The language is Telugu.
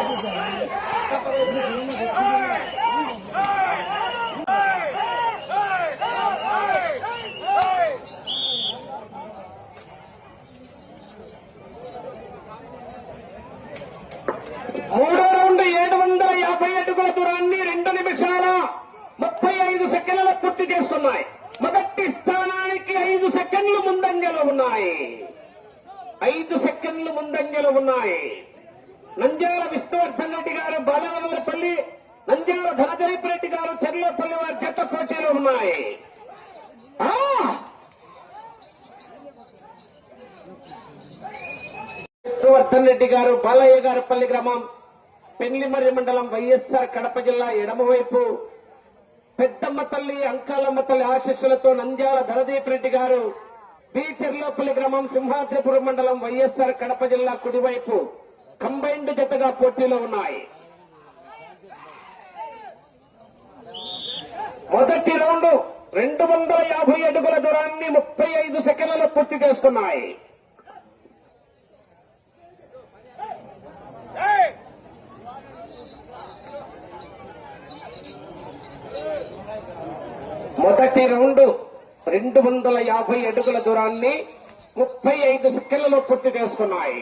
మూడో రౌండ్ 750 అడుగుల దూరాన్ని 2 నిమిషాల 35 సెకండ్ల పూర్తి చేసుకున్నాయి. మొదటి స్థానానికి 5 సెకండ్లు ముందంజలో ఉన్నాయి. 5 సెకండ్లు ముందంజలో ఉన్నాయి. నంద్యాల విష్ణువర్ధన్ రెడ్డి గారు బాలవరపల్లి, నంద్యాల ధనజరీప్ రెడ్డి గారు చెర్లోపల్లి వారి జత పోటీలో ఉన్నాయి. విష్ణువర్ధన్ రెడ్డి గారు బాలయ్య గారిపల్లి గ్రామం, పెండ్లిమర్రి మండలం, వైఎస్ఆర్ కడప జిల్లా ఎడమవైపు పెద్దమ్మ తల్లి అంకాలమ్మ తల్లి ఆశీస్సులతో నంద్యాల ధనదీప్ రెడ్డి గారు బి చెర్లోపల్లి గ్రామం, సింహాద్రిపురం మండలం, వైఎస్ఆర్ కడప జిల్లా కుడివైపు కంబైన్డ్ జతగా పోటీలో ఉన్నాయి. మొదటి రౌండ్ 250 అడుగుల దూరాన్ని 35 సెకండ్లలో పూర్తి చేసుకున్నాయి. మొదటి రౌండ్ 250 అడుగుల దూరాన్ని 35 సెకండ్లలో పూర్తి చేసుకున్నాయి.